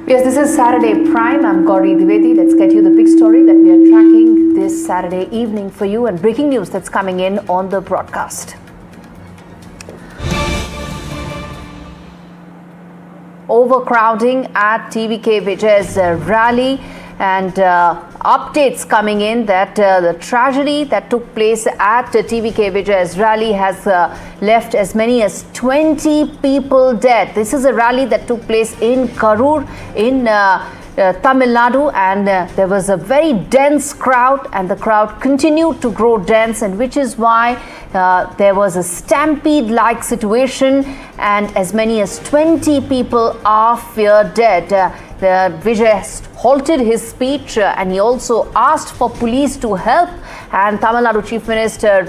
Yes, this is Saturday Prime. I'm Gauri Dwivedi. Let's get you the big story that we are tracking this Saturday evening for you and breaking news that's coming in on the broadcast. Overcrowding at TVK Vijay's rally and updates coming in that the tragedy that took place at TVK Vijay's rally has left as many as 20 people dead. This is a rally that took place in Karur in Tamil Nadu, and there was a very dense crowd, and the crowd continued to grow dense, and which is why there was a stampede-like situation, and as many as 20 people are feared dead. Vijay halted his speech and he also asked for police to help, and Tamil Nadu Chief Minister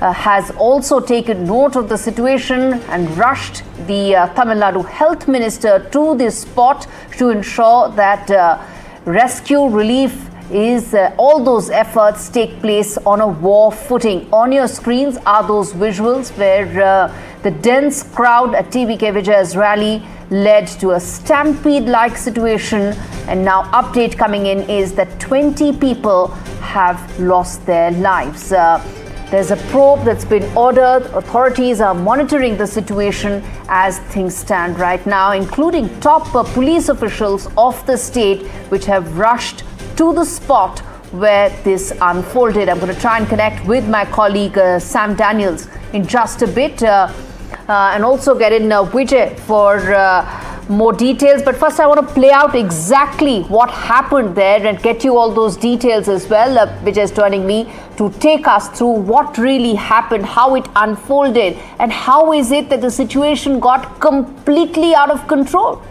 has also taken note of the situation and rushed the Tamil Nadu Health Minister to this spot to ensure that rescue relief is all those efforts take place on a war footing. On your screens are those visuals where the dense crowd at TVK Vijay's rally led to a stampede-like situation, and now update coming in is that 20 people have lost their lives. There's a probe that's been ordered. Authorities are monitoring the situation as things stand right now, including top police officials of the state which have rushed to the spot where this unfolded. I'm going to try and connect with my colleague Sam Daniels in just a bit and also get in Vijay for more details. But first I want to play out exactly what happened there and get you all those details as well. Vijay is joining me to take us through what really happened, how it unfolded, and how is it that the situation got completely out of control.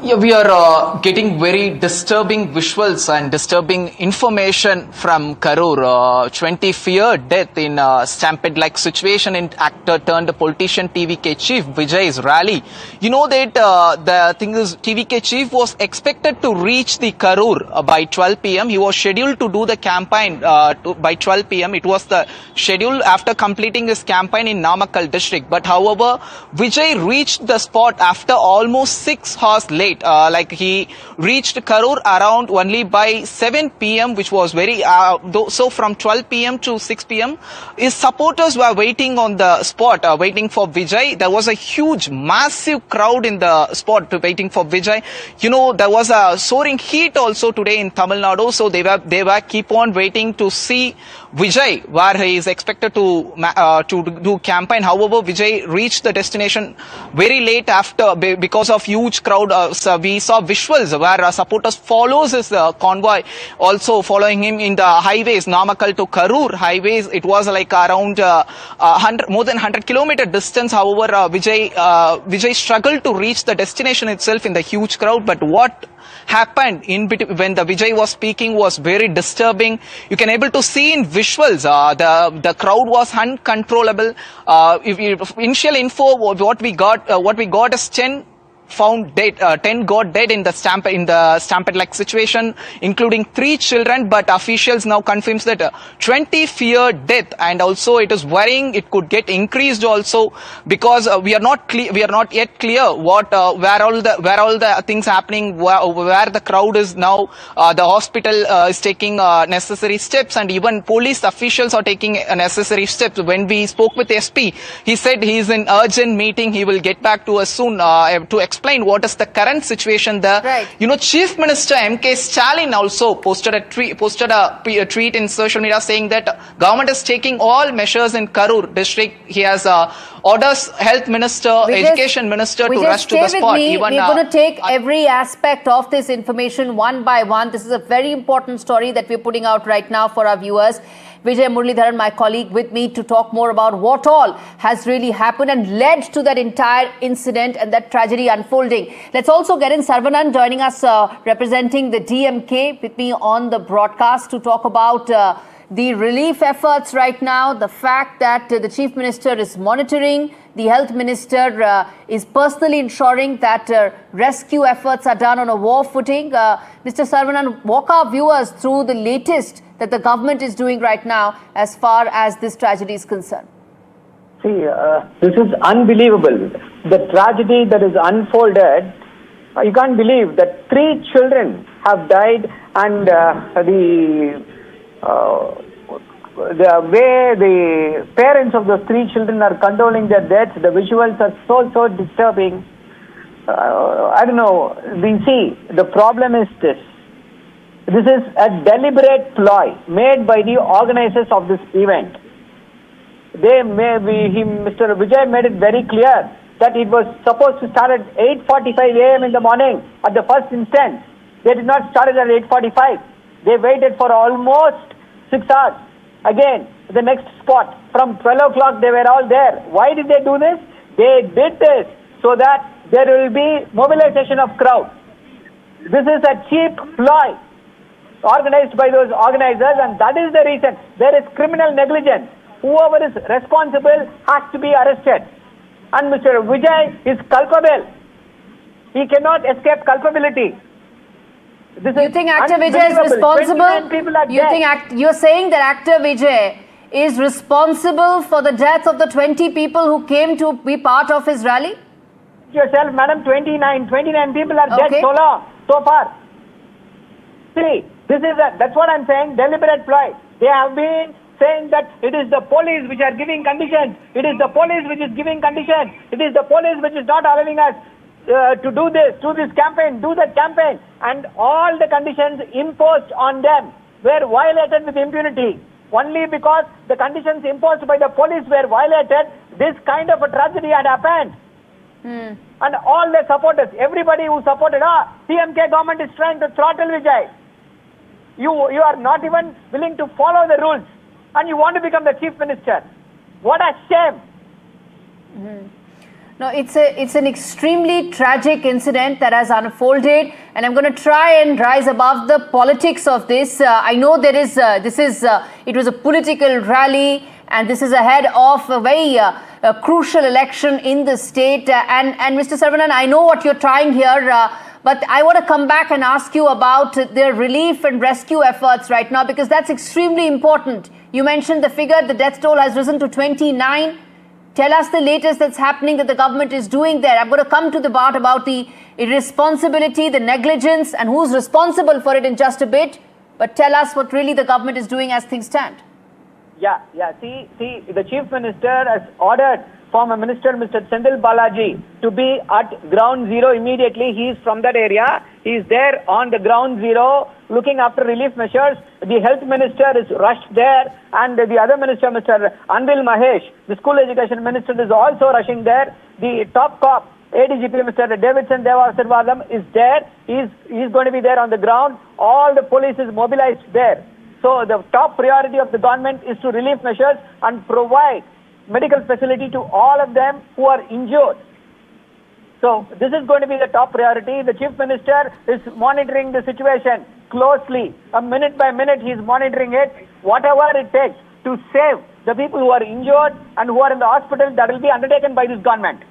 Yeah, we are getting very disturbing visuals and disturbing information from Karur. 20 feared death in a stampede-like situation in actor turned politician TVK chief Vijay's rally. You know that the thing is, TVK chief was expected to reach the Karur by 12 p.m. He was scheduled to do the campaign by 12 p.m. It was the schedule after completing his campaign in Namakkal district. But however, Vijay reached the spot after almost 6 hours late. Like he reached Karur around only by 7 p.m. which was very so from 12 p.m. to 6 p.m. his supporters were waiting on the spot waiting for Vijay. There was a huge massive crowd in the spot waiting for Vijay. You know, there was a soaring heat also today in Tamil Nadu, so they were keep on waiting to see Vijay where he is expected to do campaign. However, Vijay reached the destination very late after because of huge crowd. We saw visuals where supporters follows his convoy, also following him in the highways, Namakkal to Karur highways. It was like around more than 100-kilometer distance. However, Vijay struggled to reach the destination itself in the huge crowd. But what happened in between when the Vijay was speaking was very disturbing. You can able to see in visuals the crowd was uncontrollable. Initial info what we got is 10 found dead, 10 got dead in the stampede-like situation, including 3 children. But officials now confirms that 20 feared death, and also it is worrying it could get increased also, because we are not yet clear what where all the things happening, where the crowd is now. The hospital is taking necessary steps, and even police officials are taking necessary steps. When we spoke with SP, he said he is in urgent meeting. He will get back to us soon to explain what is the current situation there. Right. You know, Chief Minister M.K. Stalin also posted a tweet in social media saying that government is taking all measures in Karur district. He has orders Health Minister, Education Minister to rush to the spot. We're going to take every aspect of this information one by one. This is a very important story that we're putting out right now for our viewers. Vijay Muralidharan, my colleague, with me to talk more about what all has really happened and led to that entire incident and that tragedy unfolding. Let's also get in Sarvanan joining us representing the DMK with me on the broadcast to talk about the relief efforts right now, the fact that the Chief Minister is monitoring, the Health Minister is personally ensuring that rescue efforts are done on a war footing. Mr. Saravanan, walk our viewers through the latest that the government is doing right now as far as this tragedy is concerned. See, this is unbelievable. The tragedy that is unfolded, you can't believe that 3 children have died, and the way the parents of those 3 children are condoling their deaths, the visuals are so disturbing. I don't know. The problem is this. This is a deliberate ploy made by the organizers of this event. Mr. Vijay made it very clear that it was supposed to start at 8:45 a.m. in the morning at the first instance. They did not start it at 8:45. They waited for almost 6 hours. Again, the next spot, from 12 o'clock they were all there. Why did they do this? They did this so that there will be mobilization of crowd. This is a cheap ploy organized by those organizers, and that is the reason. There is criminal negligence. Whoever is responsible has to be arrested. And Mr. Vijay is culpable. He cannot escape culpability. You think actor Vijay is responsible? You're saying that actor Vijay is responsible for the death of the 20 people who came to be part of his rally? Yourself, madam, 29 people are dead so far. See, that's what I'm saying, deliberate ploy. They have been saying that it is the police which are giving conditions. It is the police which is giving conditions. It is the police which is not allowing us to do this campaign, do that campaign. And all the conditions imposed on them were violated with impunity. Only because the conditions imposed by the police were violated, this kind of a tragedy had happened. And all the supporters, everybody who supported, CMK government is trying to throttle Vijay. You are not even willing to follow the rules, and you want to become the chief minister. What a shame. No, it's an extremely tragic incident that has unfolded, and I'm going to try and rise above the politics of this. I know it was a political rally, and this is ahead of a very crucial election in the state. And Mr. Saravanan, I know what you're trying here, but I want to come back and ask you about the relief and rescue efforts right now, because that's extremely important. You mentioned the figure, the death toll has risen to 29. Tell us the latest that's happening that the government is doing there. I'm going to come to the part about the irresponsibility, the negligence, and who's responsible for it in just a bit. But tell us what really the government is doing as things stand. Yeah. See, the Chief Minister has ordered former Minister Mr. Sendil Balaji to be at ground zero immediately. He is from that area. He is there on the ground zero looking after relief measures. The Health Minister is rushed there, and the other Minister, Mr. Anbil Mahesh, the School Education Minister, is also rushing there. The top cop, ADGP Mr. Davidson Devasarvadam, is there. He is going to be there on the ground. All the police is mobilized there. So the top priority of the government is to relief measures and provide medical facility to all of them who are injured. So this is going to be the top priority. The Chief Minister is monitoring the situation closely. Minute by minute he is monitoring it. Whatever it takes to save the people who are injured and who are in the hospital, that will be undertaken by this government.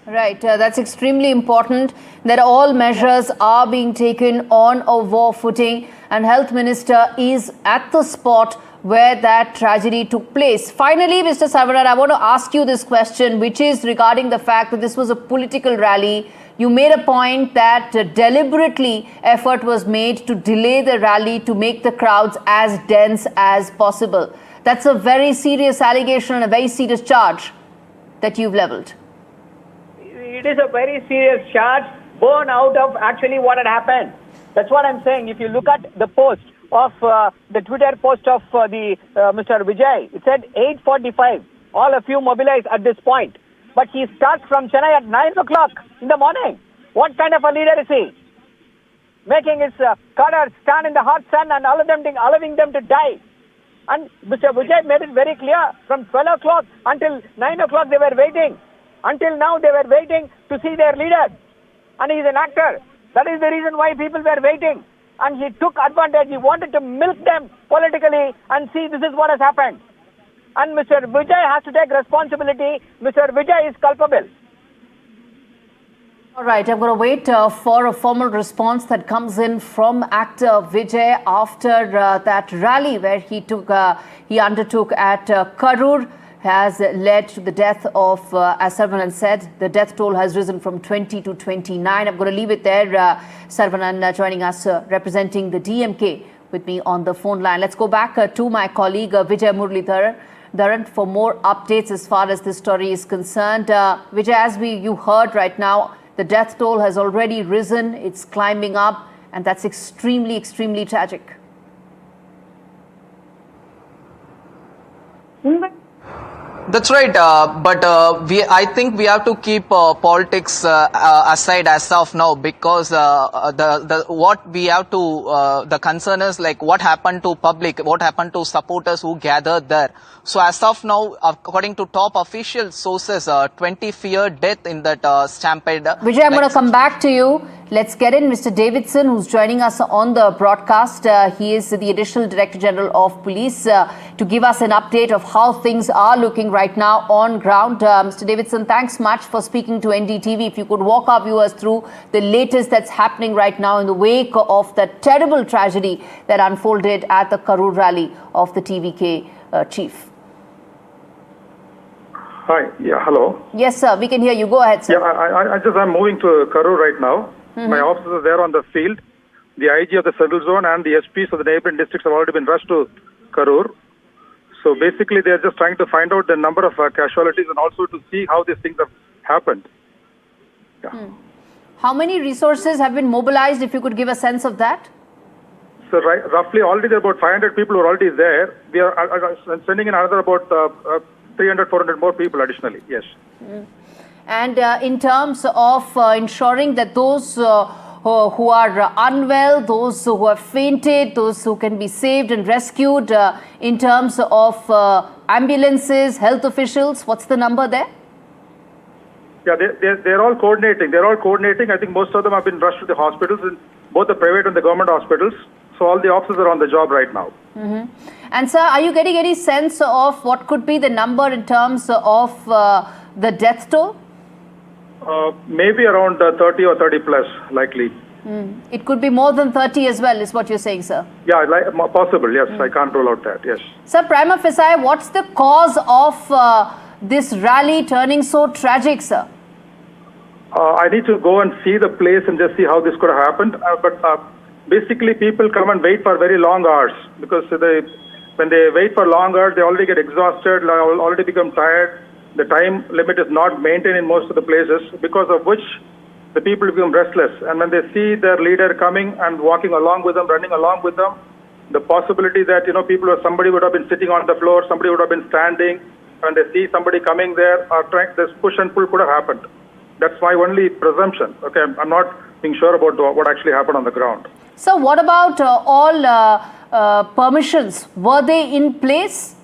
Right, that's extremely important that all measures are being taken on a war footing, and Health Minister is at the spot where that tragedy took place. Finally, Mr. Saravanan, I want to ask you this question, which is regarding the fact that this was a political rally. You made a point that deliberately effort was made to delay the rally to make the crowds as dense as possible. That's a very serious allegation and a very serious charge that you've leveled. It is a very serious charge born out of actually what had happened. That's what I'm saying. If you look at the post of the Twitter post of Mr. Vijay, it said 8:45. All of you mobilize at this point. But he starts from Chennai at 9 o'clock in the morning. What kind of a leader is he? Making his cadres stand in the hot sun and allowing them to die. And Mr. Vijay made it very clear, from 12 o'clock until 9 o'clock they were waiting. Until now they were waiting to see their leader. And he is an actor. That is the reason why people were waiting. and he took advantage. He wanted to milk them politically, and see, this is what has happened. And Mr. Vijay has to take responsibility. Mr. Vijay is culpable. All right, I'm going to wait for a formal response that comes in from actor Vijay after that rally where he undertook at Karur has led to the death of, as Sarvanan said, the death toll has risen from 20 to 29. I'm going to leave it there. Sarvanan joining us, representing the DMK with me on the phone line. Let's go back to my colleague Vijay Muralidharan for more updates as far as this story is concerned. Vijay, as you heard right now, the death toll has already risen. It's climbing up, and that's extremely, extremely tragic. That's right, but I think we have to keep politics aside as of now, because what we have to the concern is like what happened to public, what happened to supporters who gathered there. So as of now, according to top official sources, 20 feared death in that Stampede. Vijay, I'm going to come back to you. Let's get in Mr. Davidson, who's joining us on the broadcast. He is the Additional Director General of Police, to give us an update of how things are looking right now on ground. Mr. Davidson, thanks much for speaking to NDTV. If you could walk our viewers through the latest that's happening right now in the wake of that terrible tragedy that unfolded at the Karur rally of the TVK chief. Hi. Yeah. Hello. Yes, sir. We can hear you. Go ahead, sir. Yeah. I'm moving to Karur right now. My officers are there on the field. The IG of the Central Zone and the SPs of the neighboring districts have already been rushed to Karur. So basically, they're just trying to find out the number of casualties and also to see how these things have happened. Yeah. How many resources have been mobilized, if you could give a sense of that? So roughly already there are about 500 people who are already there. We are sending in another about 300, 400 more people additionally. Yes. And in terms of ensuring that those who are unwell, those who have fainted, those who can be saved and rescued, in terms of ambulances, health officials, what's the number there? Yeah, they're all coordinating. I think most of them have been rushed to the hospitals, in both the private and the government hospitals. So all the officers are on the job right now. And sir, are you getting any sense of what could be the number in terms of the death toll? Maybe around 30 or 30 plus, likely. It could be more than 30 as well, is what you're saying, sir? Yeah, possible, yes. I can't rule out that, yes. Sir, prima facie, what's the cause of this rally turning so tragic, sir? I need to go and see the place and just see how this could have happened. But basically, people come and wait for very long hours, because when they wait for long hours, they already get exhausted, already become tired. The time limit is not maintained in most of the places, because of which the people become restless. And when they see their leader coming and walking along with them, running along with them, the possibility that, somebody would have been sitting on the floor, somebody would have been standing, and they see somebody coming there, this push and pull could have happened. That's my only presumption. Okay, I'm not being sure about what actually happened on the ground. So what about all permissions? Were they in place?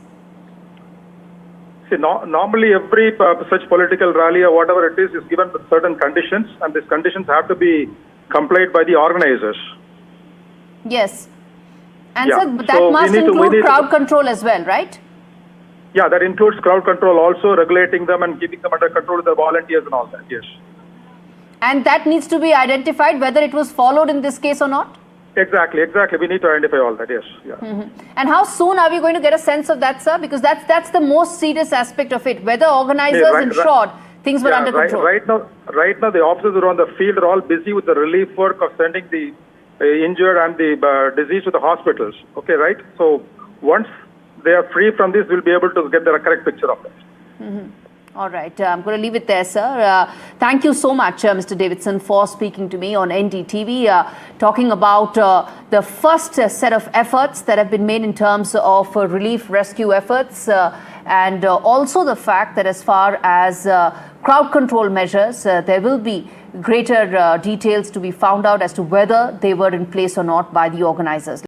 See, normally every such political rally or whatever it is given with certain conditions, and these conditions have to be complied by the organizers. Yes. And yeah. so that must include crowd control as well, right? Yeah, that includes crowd control also, regulating them and keeping them under control with the volunteers and all that, yes. And that needs to be identified whether it was followed in this case or not? Exactly. We need to identify all that, yes. Yeah. And how soon are we going to get a sense of that, sir? Because that's the most serious aspect of it, whether organizers ensured things were under control. Right now, the officers who are on the field are all busy with the relief work of sending the injured and the diseased to the hospitals. Okay, right? So once they are free from this, we'll be able to get the correct picture of that. All right. I'm going to leave it there, sir. Thank you so much, Mr. Davidson, for speaking to me on NDTV, talking about the first set of efforts that have been made in terms of relief rescue efforts, and also the fact that as far as crowd control measures, there will be greater details to be found out as to whether they were in place or not by the organizers.